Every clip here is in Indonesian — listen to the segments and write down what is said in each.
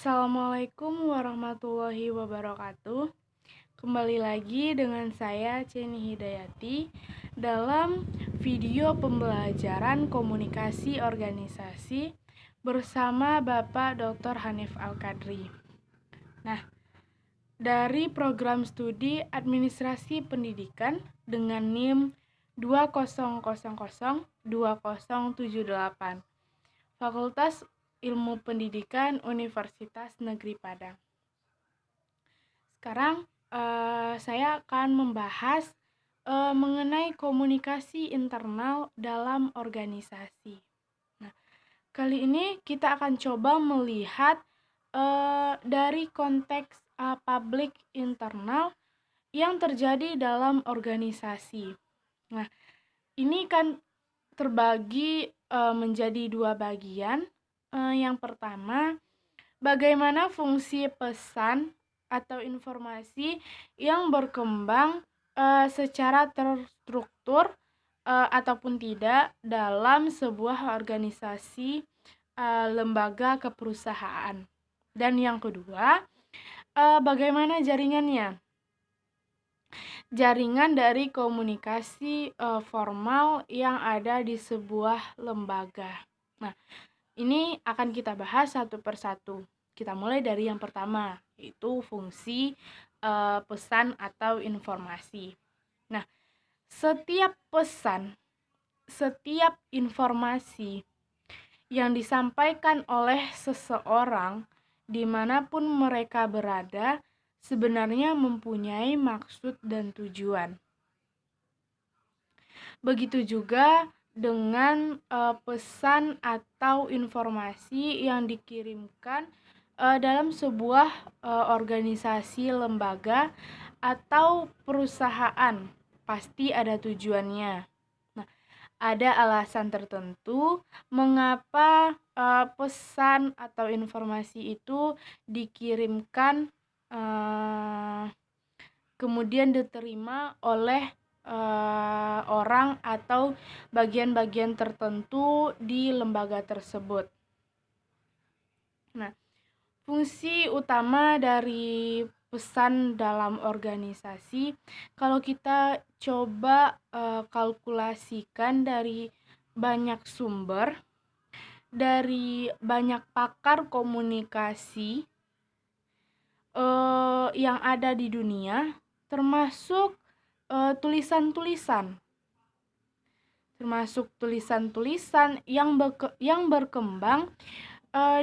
Assalamualaikum warahmatullahi wabarakatuh. Kembali lagi dengan saya Ceni Hidayati dalam video pembelajaran komunikasi organisasi bersama Bapak Dr. Hanif Al-Qadri. Nah, dari program studi Administrasi Pendidikan dengan NIM 20002078, Fakultas Ilmu Pendidikan Universitas Negeri Padang. Sekarang saya akan membahas mengenai komunikasi internal dalam organisasi. Nah, kali ini kita akan coba melihat dari konteks publik internal yang terjadi dalam organisasi. Nah, ini kan terbagi menjadi dua bagian. Yang pertama, bagaimana fungsi pesan atau informasi yang berkembang secara terstruktur ataupun tidak dalam sebuah organisasi lembaga keperusahaan. Dan yang kedua, bagaimana jaringannya? Jaringan dari komunikasi formal yang ada di sebuah lembaga. Nah, ini akan kita bahas satu persatu. Kita mulai dari yang pertama, yaitu fungsi pesan atau informasi. Nah, setiap pesan, setiap informasi yang disampaikan oleh seseorang dimanapun mereka berada sebenarnya mempunyai maksud dan tujuan. Begitu juga dengan pesan atau informasi yang dikirimkan dalam sebuah organisasi, lembaga, atau perusahaan. Pasti ada tujuannya. Nah, ada alasan tertentu mengapa pesan atau informasi itu dikirimkan kemudian diterima oleh orang atau bagian-bagian tertentu di lembaga tersebut. Nah, fungsi utama dari pesan dalam organisasi, kalau kita coba kalkulasikan dari banyak sumber, dari banyak pakar komunikasi yang ada di dunia, termasuk tulisan-tulisan yang berkembang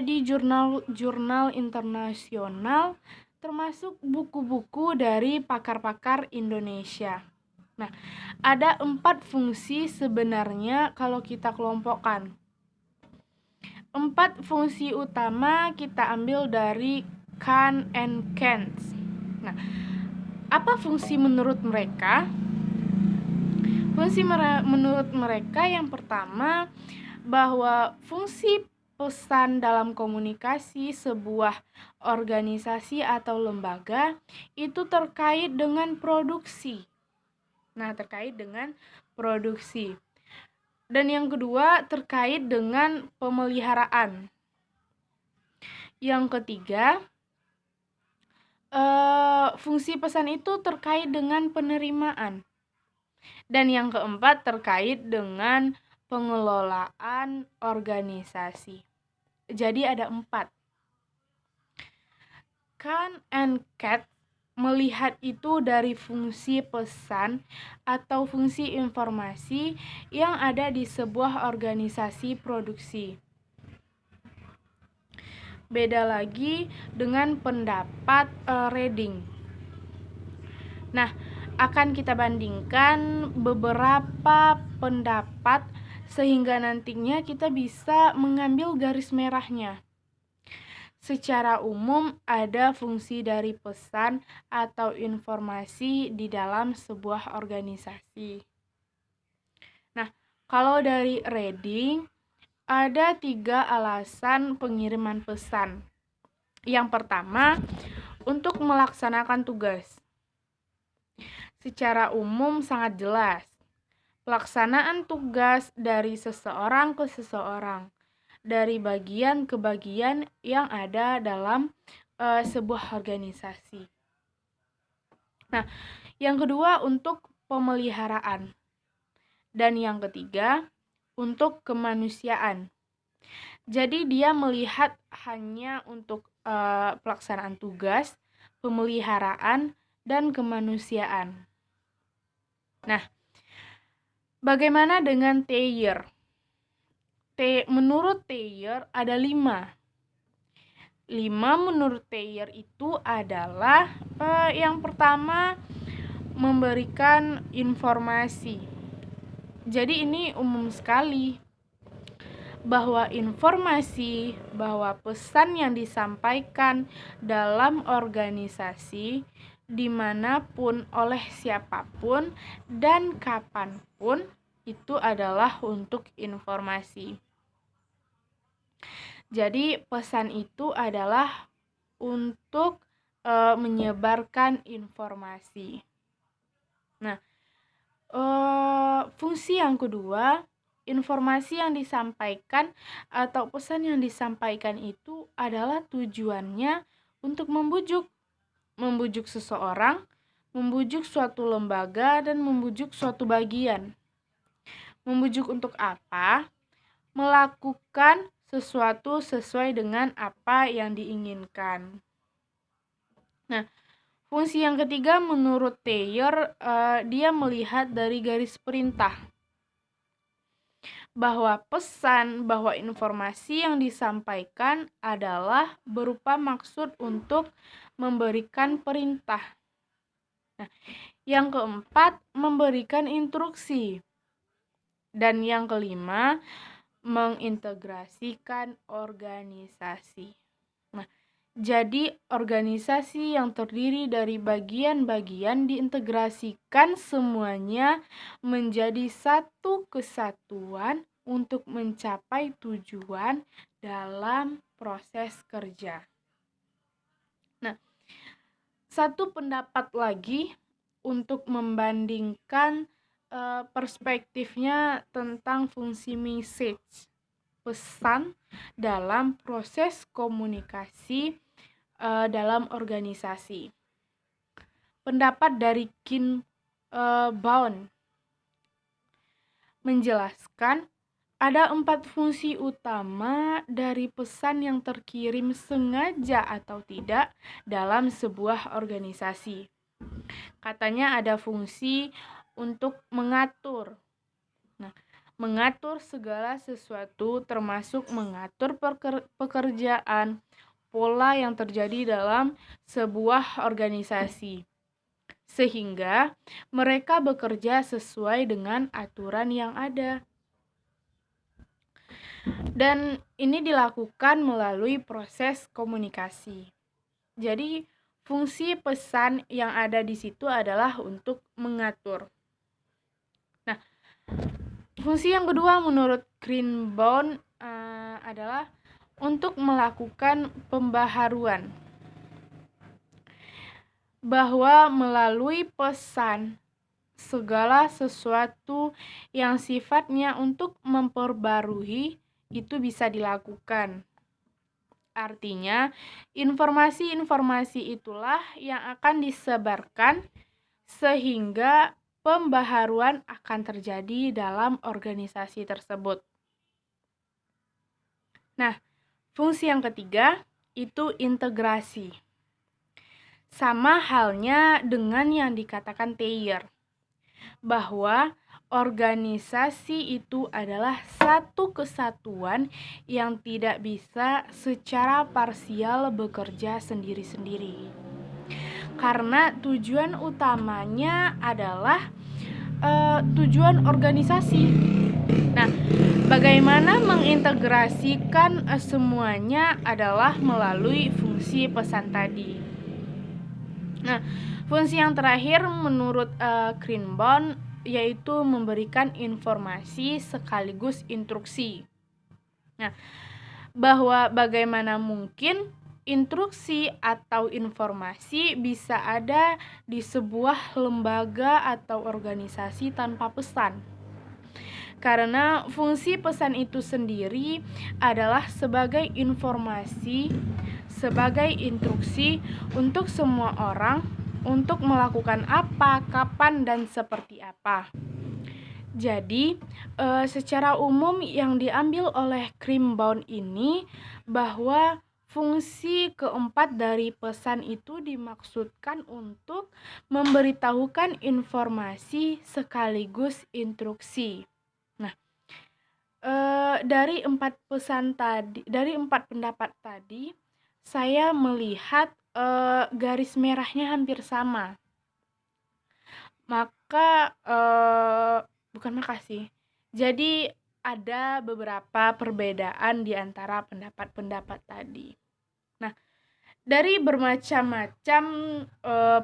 di jurnal-jurnal internasional, termasuk buku-buku dari pakar-pakar Indonesia. Nah, ada 4 fungsi sebenarnya kalau kita kelompokkan. 4 fungsi utama kita ambil dari Kahn and Keynes. Nah, apa fungsi menurut mereka? Fungsi menurut mereka yang pertama, bahwa fungsi pesan dalam komunikasi sebuah organisasi atau lembaga itu terkait dengan produksi. Nah, terkait dengan produksi. Dan yang kedua, terkait dengan pemeliharaan. Yang ketiga, fungsi pesan itu terkait dengan penerimaan. Dan yang keempat, terkait dengan pengelolaan organisasi. Jadi ada 4. Kahn and Keynes melihat itu dari fungsi pesan atau fungsi informasi yang ada di sebuah organisasi produksi. Beda lagi dengan pendapat Reading. Nah, akan kita bandingkan beberapa pendapat sehingga nantinya kita bisa mengambil garis merahnya. Secara umum ada fungsi dari pesan atau informasi di dalam sebuah organisasi. Nah, kalau dari Reading, ada 3 alasan pengiriman pesan. Yang pertama, untuk melaksanakan tugas. Secara umum sangat jelas, pelaksanaan tugas dari seseorang ke seseorang. dari bagian ke bagian yang ada dalam sebuah organisasi. Nah, yang kedua untuk pemeliharaan. Dan yang ketiga untuk kemanusiaan. Jadi dia melihat hanya untuk pelaksanaan tugas, pemeliharaan, dan kemanusiaan. Nah, bagaimana dengan Thayer? Menurut Thayer ada 5. 5 menurut Thayer itu adalah yang pertama memberikan informasi. Jadi ini umum sekali bahwa informasi, bahwa pesan yang disampaikan dalam organisasi dimanapun oleh siapapun dan kapanpun itu adalah untuk informasi. Jadi pesan itu adalah untuk menyebarkan informasi. Nah, fungsi yang kedua, informasi yang disampaikan atau pesan yang disampaikan itu adalah tujuannya untuk membujuk seseorang, membujuk suatu lembaga, dan membujuk suatu bagian. Membujuk untuk apa? Melakukan sesuatu sesuai dengan apa yang diinginkan. Nah, fungsi yang ketiga menurut Thayer, dia melihat dari garis perintah bahwa pesan, bahwa informasi yang disampaikan adalah berupa maksud untuk memberikan perintah. Nah, yang keempat memberikan instruksi. Dan yang kelima mengintegrasikan organisasi. Nah, jadi organisasi yang terdiri dari bagian-bagian diintegrasikan semuanya menjadi satu kesatuan untuk mencapai tujuan dalam proses kerja. Nah, satu pendapat lagi untuk membandingkan perspektifnya tentang fungsi message, pesan dalam proses komunikasi dalam organisasi. Pendapat dari Kim Baun menjelaskan ada 4 fungsi utama dari pesan yang terkirim sengaja atau tidak dalam sebuah organisasi. Katanya ada fungsi untuk mengatur. Nah, mengatur segala sesuatu termasuk mengatur pekerjaan, pola yang terjadi dalam sebuah organisasi, sehingga mereka bekerja sesuai dengan aturan yang ada. Dan ini dilakukan melalui proses komunikasi. Jadi, fungsi pesan yang ada di situ adalah untuk mengatur. Nah, fungsi yang kedua menurut Greenbaum adalah untuk melakukan pembaharuan. Bahwa melalui pesan segala sesuatu yang sifatnya untuk memperbarui itu bisa dilakukan. Artinya, informasi-informasi itulah yang akan disebarkan sehingga pembaharuan akan terjadi dalam organisasi tersebut. Nah, fungsi yang ketiga itu integrasi. Sama halnya dengan yang dikatakan Thayer, bahwa organisasi itu adalah satu kesatuan yang tidak bisa secara parsial bekerja sendiri-sendiri. Karena tujuan utamanya adalah tujuan organisasi. Nah, bagaimana mengintegrasikan semuanya adalah melalui fungsi pesan tadi. Nah, fungsi yang terakhir menurut Greenbaum yaitu memberikan informasi sekaligus instruksi. Nah, bahwa bagaimana mungkin instruksi atau informasi bisa ada di sebuah lembaga atau organisasi tanpa pesan. Karena fungsi pesan itu sendiri adalah sebagai informasi, sebagai instruksi untuk semua orang untuk melakukan apa, kapan, dan seperti apa. Jadi, secara umum yang diambil oleh Crimbound ini bahwa fungsi keempat dari pesan itu dimaksudkan untuk memberitahukan informasi sekaligus instruksi. Dari empat pendapat tadi, saya melihat garis merahnya hampir sama. Jadi ada beberapa perbedaan di antara pendapat-pendapat tadi. Nah, dari bermacam-macam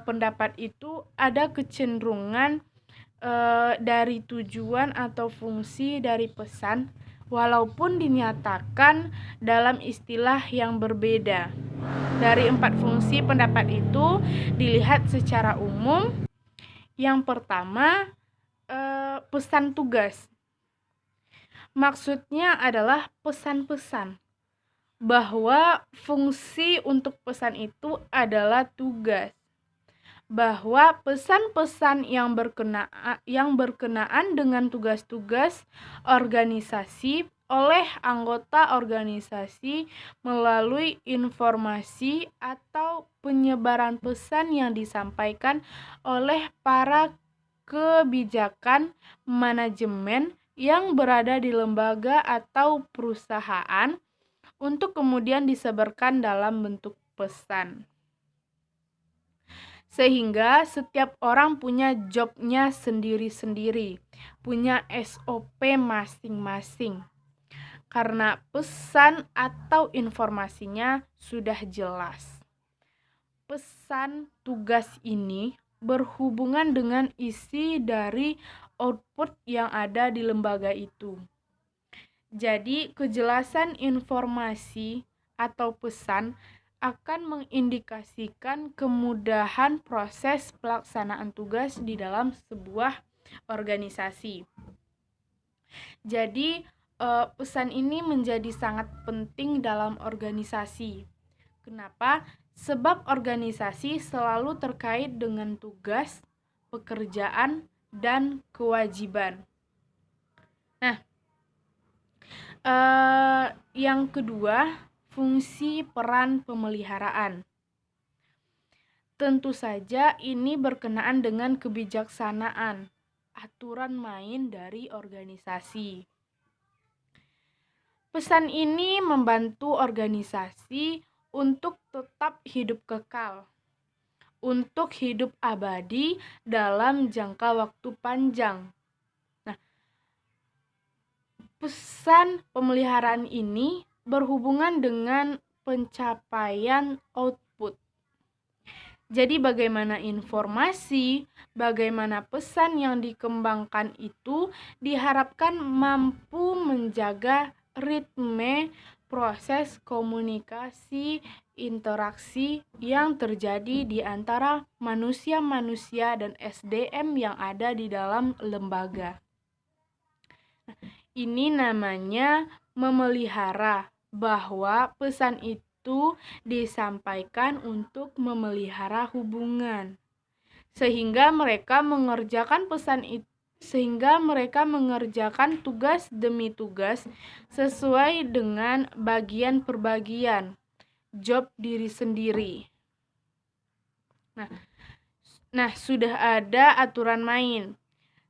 pendapat itu ada kecenderungan dari tujuan atau fungsi dari pesan, walaupun dinyatakan dalam istilah yang berbeda. Dari 4 fungsi pendapat itu dilihat secara umum. Yang pertama, pesan tugas. Maksudnya adalah pesan-pesan, bahwa fungsi untuk pesan itu adalah tugas, bahwa pesan-pesan yang berkenaan dengan tugas-tugas organisasi oleh anggota organisasi melalui informasi atau penyebaran pesan yang disampaikan oleh para kebijakan manajemen yang berada di lembaga atau perusahaan untuk kemudian disebarkan dalam bentuk pesan. Sehingga setiap orang punya jobnya sendiri-sendiri, punya SOP masing-masing. Karena pesan atau informasinya sudah jelas. Pesan tugas ini berhubungan dengan isi dari output yang ada di lembaga itu. Jadi, kejelasan informasi atau pesan akan mengindikasikan kemudahan proses pelaksanaan tugas di dalam sebuah organisasi. Jadi, pesan ini menjadi sangat penting dalam organisasi. Kenapa? Sebab organisasi selalu terkait dengan tugas, pekerjaan, dan kewajiban. Nah, yang kedua, fungsi peran pemeliharaan. Tentu saja ini berkenaan dengan kebijaksanaan, aturan main dari organisasi. Pesan ini membantu organisasi untuk tetap hidup kekal, untuk hidup abadi dalam jangka waktu panjang. Nah, pesan pemeliharaan ini berhubungan dengan pencapaian output. Jadi bagaimana informasi, bagaimana pesan yang dikembangkan itu diharapkan mampu menjaga ritme proses komunikasi interaksi yang terjadi di antara manusia-manusia dan SDM yang ada di dalam lembaga. Ini namanya memelihara, bahwa pesan itu disampaikan untuk memelihara hubungan, sehingga mereka mengerjakan tugas demi tugas sesuai dengan bagian per bagian, job diri sendiri. Nah, sudah ada aturan main,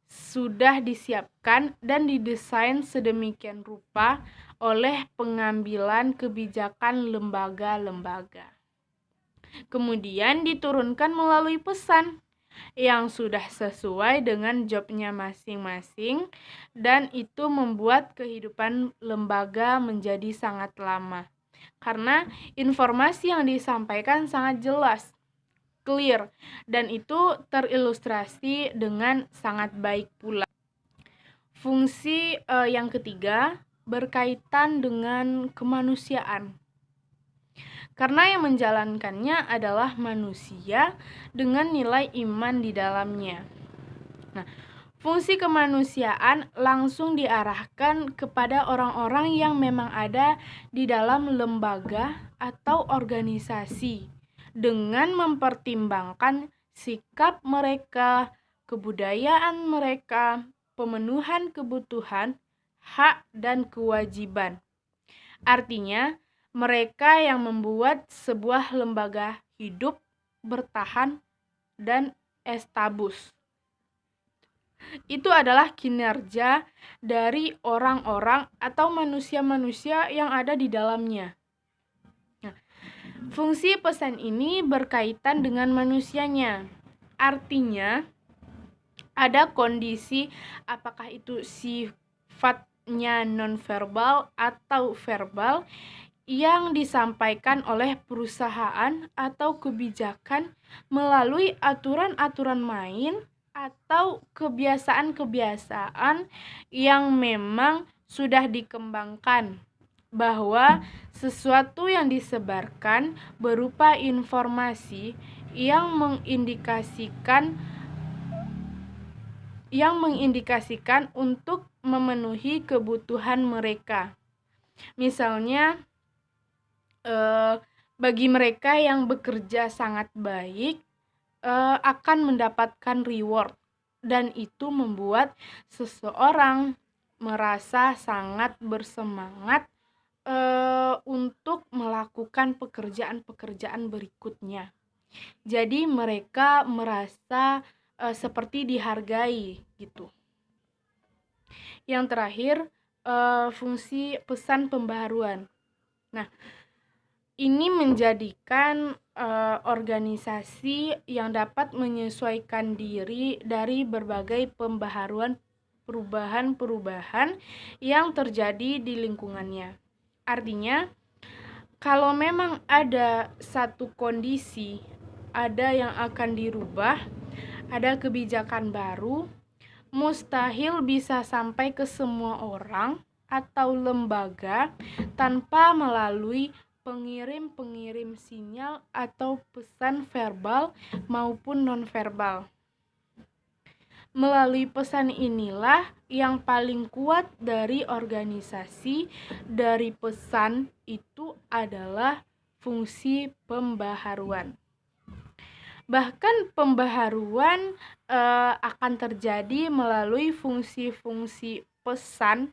sudah disiapkan dan didesain sedemikian rupa oleh pengambilan kebijakan lembaga-lembaga. Kemudian diturunkan melalui pesan yang sudah sesuai dengan jobnya masing-masing, dan itu membuat kehidupan lembaga menjadi sangat lama. Karena informasi yang disampaikan sangat jelas, clear, dan itu terilustrasi dengan sangat baik pula. Fungsi yang ketiga berkaitan dengan kemanusiaan. Karena yang menjalankannya adalah manusia dengan nilai iman di dalamnya. Nah, Fungsi kemanusiaan langsung diarahkan kepada orang-orang yang memang ada di dalam lembaga atau organisasi dengan mempertimbangkan sikap mereka, kebudayaan mereka, pemenuhan kebutuhan, hak, dan kewajiban. Artinya, mereka yang membuat sebuah lembaga hidup, bertahan, dan estabus. Itu adalah kinerja dari orang-orang atau manusia-manusia yang ada di dalamnya. Nah, fungsi pesan ini berkaitan dengan manusianya. Artinya, ada kondisi apakah itu sifatnya nonverbal atau verbal yang disampaikan oleh perusahaan atau kebijakan melalui aturan-aturan main atau kebiasaan-kebiasaan yang memang sudah dikembangkan, bahwa sesuatu yang disebarkan berupa informasi yang mengindikasikan untuk memenuhi kebutuhan mereka. Misalnya, bagi mereka yang bekerja sangat baik, akan mendapatkan reward, dan itu membuat seseorang merasa sangat bersemangat untuk melakukan pekerjaan-pekerjaan berikutnya. Jadi mereka merasa seperti dihargai gitu. Yang terakhir, fungsi pesan pembaharuan. Nah, ini menjadikan organisasi yang dapat menyesuaikan diri dari berbagai perubahan-perubahan yang terjadi di lingkungannya. Artinya, kalau memang ada satu kondisi, ada yang akan dirubah, ada kebijakan baru, mustahil bisa sampai ke semua orang atau lembaga tanpa melalui pengirim-pengirim sinyal atau pesan verbal maupun nonverbal. Melalui pesan inilah yang paling kuat dari organisasi. Dari pesan itu adalah fungsi pembaharuan. Bahkan pembaharuan akan terjadi melalui fungsi-fungsi pesan,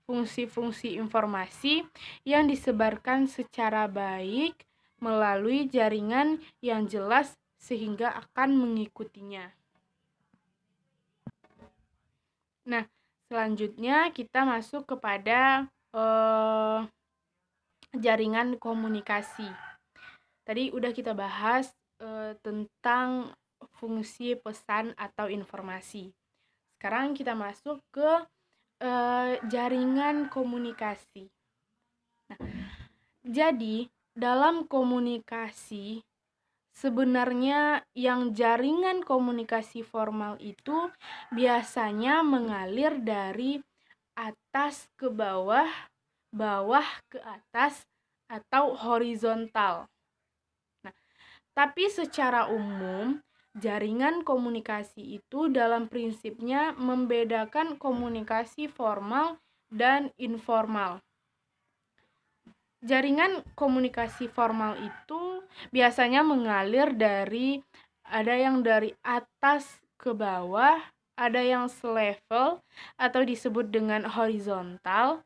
fungsi-fungsi informasi yang disebarkan secara baik melalui jaringan yang jelas sehingga akan mengikutinya. Nah, selanjutnya kita masuk kepada jaringan komunikasi. Tadi udah kita bahas tentang fungsi pesan atau informasi. Sekarang kita masuk ke jaringan komunikasi. Nah, jadi dalam komunikasi sebenarnya yang jaringan komunikasi formal itu biasanya mengalir dari atas ke bawah, bawah ke atas, atau horizontal. Nah, tapi secara umum jaringan komunikasi itu dalam prinsipnya membedakan komunikasi formal dan informal. Jaringan komunikasi formal itu biasanya mengalir ada yang dari atas ke bawah, ada yang selevel atau disebut dengan horizontal,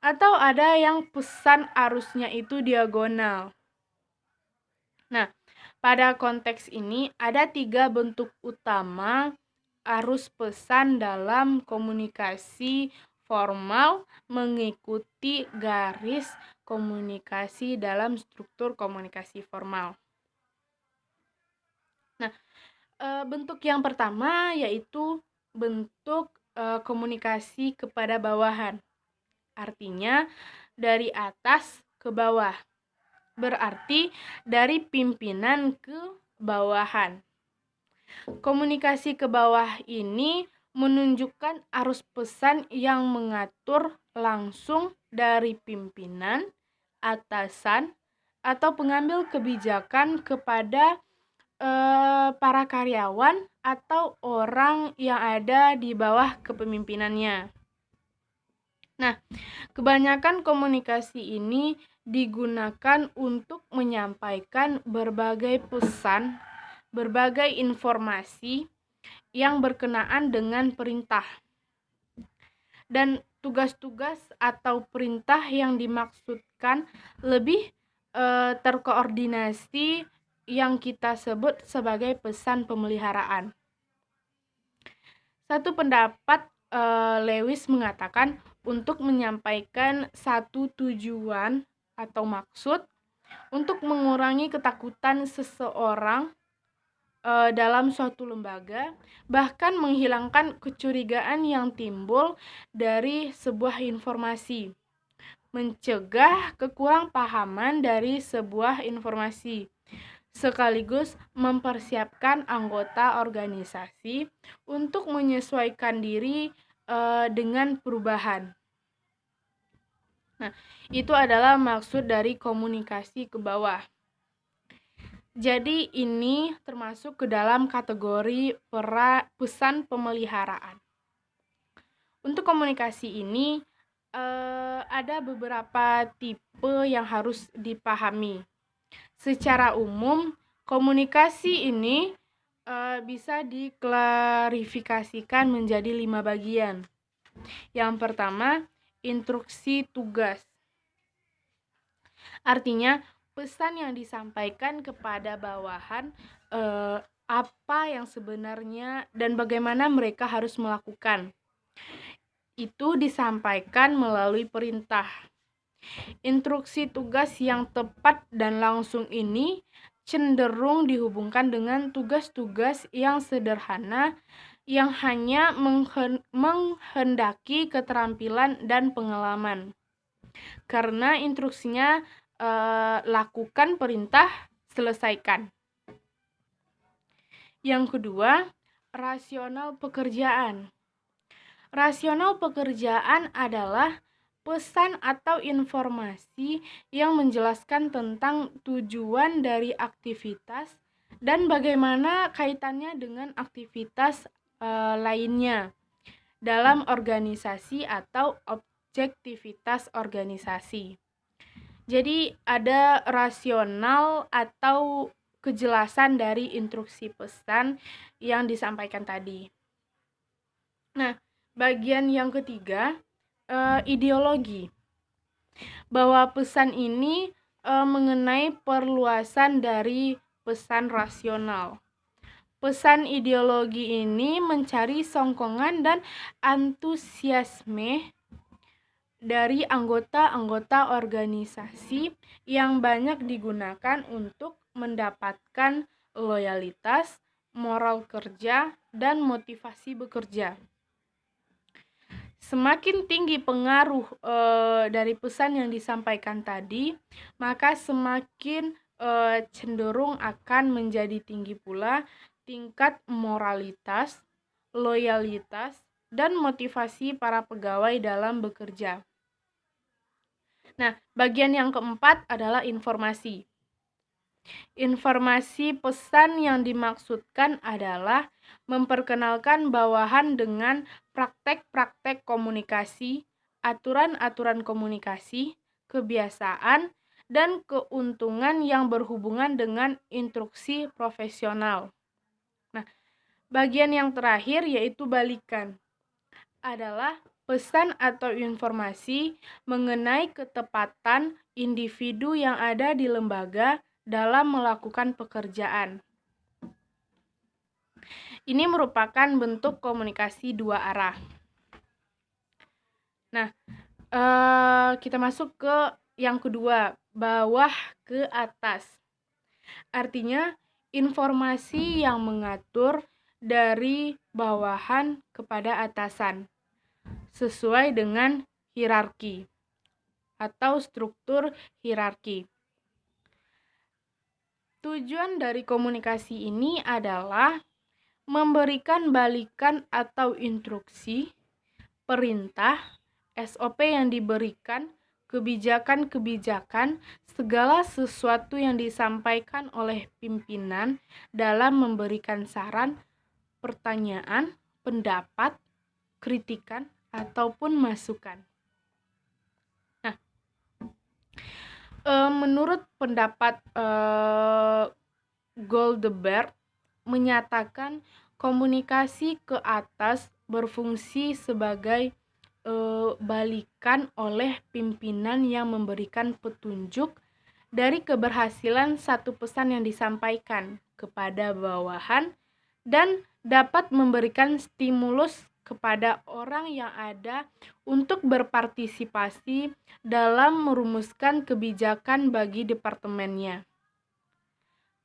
atau ada yang pesan arusnya itu diagonal. Nah, pada konteks ini ada 3 bentuk utama arus pesan dalam komunikasi formal mengikuti garis komunikasi dalam struktur komunikasi formal. Nah, bentuk yang pertama yaitu bentuk komunikasi kepada bawahan. Artinya dari atas ke bawah. Berarti dari pimpinan ke bawahan. Komunikasi ke bawah ini menunjukkan arus pesan yang mengatur langsung dari pimpinan, atasan, atau pengambil kebijakan kepada para karyawan atau orang yang ada di bawah kepemimpinannya. Nah, kebanyakan komunikasi ini digunakan untuk menyampaikan berbagai pesan, berbagai informasi yang berkenaan dengan perintah. Dan tugas-tugas atau perintah yang dimaksudkan lebih terkoordinasi yang kita sebut sebagai pesan pemeliharaan. Satu pendapat Lewis mengatakan untuk menyampaikan satu tujuan atau maksud untuk mengurangi ketakutan seseorang dalam suatu lembaga, bahkan menghilangkan kecurigaan yang timbul dari sebuah informasi, mencegah kekurangpahaman dari sebuah informasi, sekaligus mempersiapkan anggota organisasi untuk menyesuaikan diri dengan perubahan. Nah, itu adalah maksud dari komunikasi ke bawah. Jadi ini termasuk ke dalam kategori pesan pemeliharaan. Untuk komunikasi ini ada beberapa tipe yang harus dipahami. Secara umum, komunikasi ini bisa diklarifikasikan menjadi 5 bagian. Yang pertama, instruksi tugas. Artinya, pesan yang disampaikan kepada bawahan apa yang sebenarnya dan bagaimana mereka harus melakukan. Itu disampaikan melalui perintah. Instruksi tugas yang tepat dan langsung ini cenderung dihubungkan dengan tugas-tugas yang sederhana yang hanya menghendaki keterampilan dan pengalaman. Karena instruksinya lakukan perintah, selesaikan. Yang kedua, rasional pekerjaan. Rasional pekerjaan adalah pesan atau informasi yang menjelaskan tentang tujuan dari aktivitas dan bagaimana kaitannya dengan aktivitas lainnya dalam organisasi atau objektivitas organisasi. Jadi ada rasional atau kejelasan dari instruksi pesan yang disampaikan tadi. Nah, bagian yang ketiga, ideologi. Bahwa pesan ini mengenai perluasan dari pesan rasional. Pesan ideologi ini mencari songkongan dan antusiasme dari anggota-anggota organisasi yang banyak digunakan untuk mendapatkan loyalitas, moral kerja, dan motivasi bekerja. Semakin tinggi pengaruh dari pesan yang disampaikan tadi, maka semakin cenderung akan menjadi tinggi pula tingkat moralitas, loyalitas, dan motivasi para pegawai dalam bekerja. Nah, bagian yang keempat adalah informasi. Informasi pesan yang dimaksudkan adalah memperkenalkan bawahan dengan praktek-praktek komunikasi, aturan-aturan komunikasi, kebiasaan, dan keuntungan yang berhubungan dengan instruksi profesional. Nah, bagian yang terakhir yaitu balikan adalah pesan atau informasi mengenai ketepatan individu yang ada di lembaga dalam melakukan pekerjaan. Ini merupakan bentuk komunikasi dua arah. Nah, kita masuk ke yang kedua, bawah ke atas. Artinya, informasi yang mengatur dari bawahan kepada atasan sesuai dengan hierarki atau struktur hierarki. Tujuan dari komunikasi ini adalah memberikan balikan atau instruksi, perintah, SOP yang diberikan kebijakan-kebijakan, segala sesuatu yang disampaikan oleh pimpinan dalam memberikan saran, pertanyaan, pendapat, kritikan, ataupun masukan. Nah, menurut pendapat Goldberg menyatakan komunikasi ke atas berfungsi sebagai balikan oleh pimpinan yang memberikan petunjuk dari keberhasilan satu pesan yang disampaikan kepada bawahan dan dapat memberikan stimulus kepada orang yang ada untuk berpartisipasi dalam merumuskan kebijakan bagi departemennya.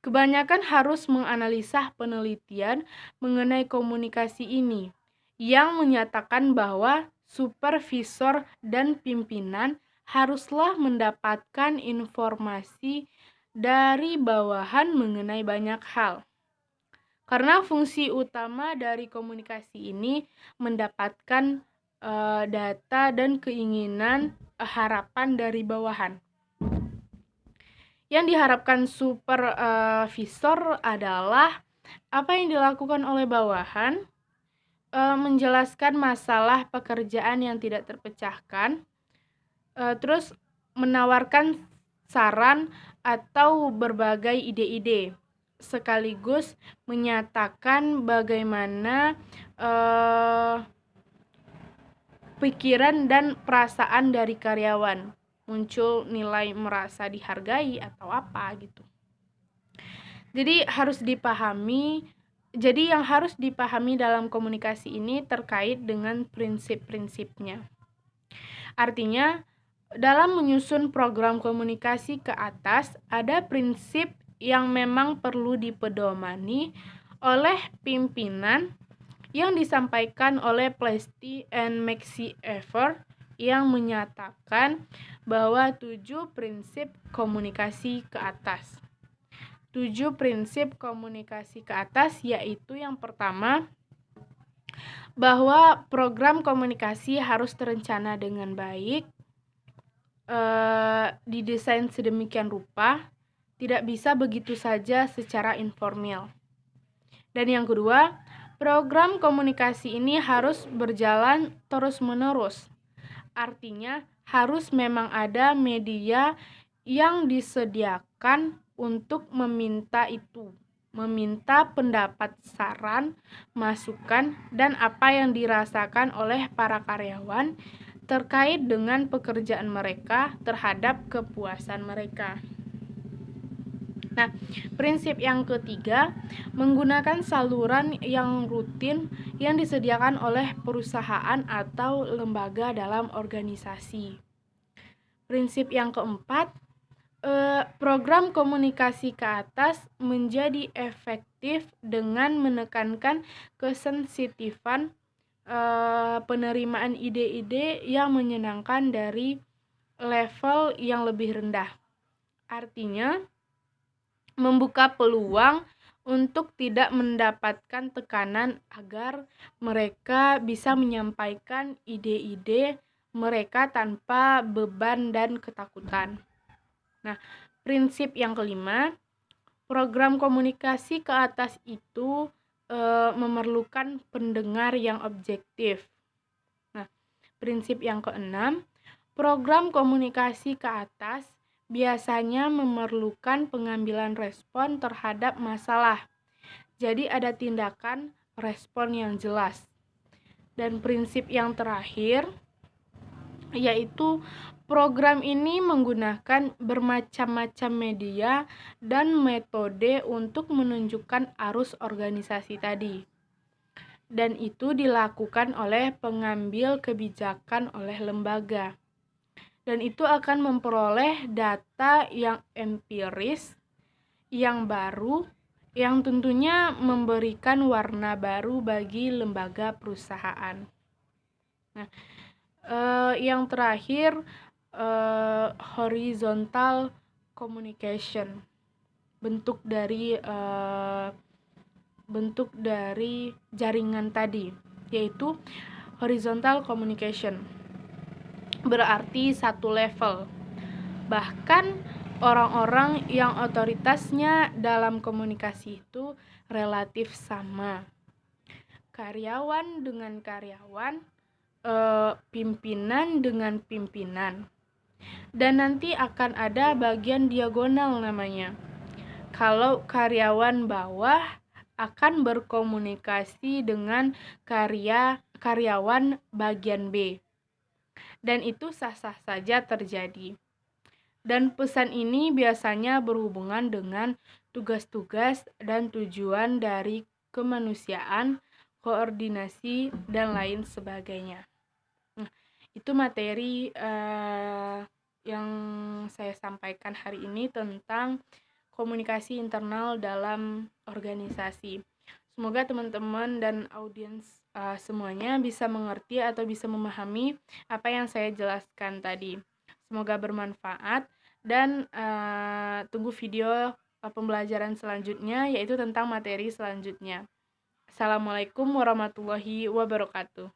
Kebanyakan harus menganalisa penelitian mengenai komunikasi ini, yang menyatakan bahwa supervisor dan pimpinan haruslah mendapatkan informasi dari bawahan mengenai banyak hal. Karena fungsi utama dari komunikasi ini mendapatkan data dan keinginan harapan dari bawahan. Yang diharapkan supervisor adalah apa yang dilakukan oleh bawahan, menjelaskan masalah pekerjaan yang tidak terpecahkan, terus menawarkan saran atau berbagai ide-ide, sekaligus menyatakan bagaimana pikiran dan perasaan dari karyawan, muncul nilai merasa dihargai atau apa gitu. Jadi yang harus dipahami dalam komunikasi ini terkait dengan prinsip-prinsipnya. Artinya, dalam menyusun program komunikasi ke atas, ada prinsip yang memang perlu dipedomani oleh pimpinan yang disampaikan oleh Plessy and McEver yang menyatakan bahwa 7 prinsip komunikasi ke atas. 7 prinsip komunikasi ke atas yaitu yang pertama, bahwa program komunikasi harus terencana dengan baik, didesain sedemikian rupa, tidak bisa begitu saja secara informal. Dan yang kedua, program komunikasi ini harus berjalan terus-menerus. Artinya, harus memang ada media yang disediakan untuk meminta pendapat, saran, masukan, dan apa yang dirasakan oleh para karyawan terkait dengan pekerjaan mereka terhadap kepuasan mereka. Nah, prinsip yang ketiga, menggunakan saluran yang rutin yang disediakan oleh perusahaan atau lembaga dalam organisasi. Prinsip yang keempat, program komunikasi ke atas menjadi efektif dengan menekankan kesensitifan penerimaan ide-ide yang menyenangkan dari level yang lebih rendah. Artinya, membuka peluang untuk tidak mendapatkan tekanan agar mereka bisa menyampaikan ide-ide mereka tanpa beban dan ketakutan. Nah, prinsip yang kelima, program komunikasi ke atas itu memerlukan pendengar yang objektif. Nah, prinsip yang keenam, program komunikasi ke atas biasanya memerlukan pengambilan respon terhadap masalah. Jadi ada tindakan respon yang jelas. Dan prinsip yang terakhir yaitu program ini menggunakan bermacam-macam media dan metode untuk menunjukkan arus organisasi tadi. Dan itu dilakukan oleh pengambil kebijakan oleh lembaga. Dan itu akan memperoleh data yang empiris, yang baru, yang tentunya memberikan warna baru bagi lembaga perusahaan. Nah, yang terakhir, horizontal communication, bentuk dari jaringan tadi, yaitu horizontal communication. berarti satu level. Bahkan orang-orang yang otoritasnya dalam komunikasi itu relatif sama. Karyawan dengan karyawan, pimpinan dengan pimpinan. Dan nanti akan ada bagian diagonal namanya. Kalau karyawan bawah akan berkomunikasi dengan karyawan bagian B. Dan itu sah-sah saja terjadi. Dan pesan ini biasanya berhubungan dengan tugas-tugas dan tujuan dari kemanusiaan, koordinasi, dan lain sebagainya. Nah, itu materi yang saya sampaikan hari ini tentang komunikasi internal dalam organisasi. Semoga teman-teman dan audiens semuanya bisa mengerti atau bisa memahami apa yang saya jelaskan tadi. Semoga bermanfaat dan tunggu video pembelajaran selanjutnya, yaitu tentang materi selanjutnya. Assalamualaikum warahmatullahi wabarakatuh.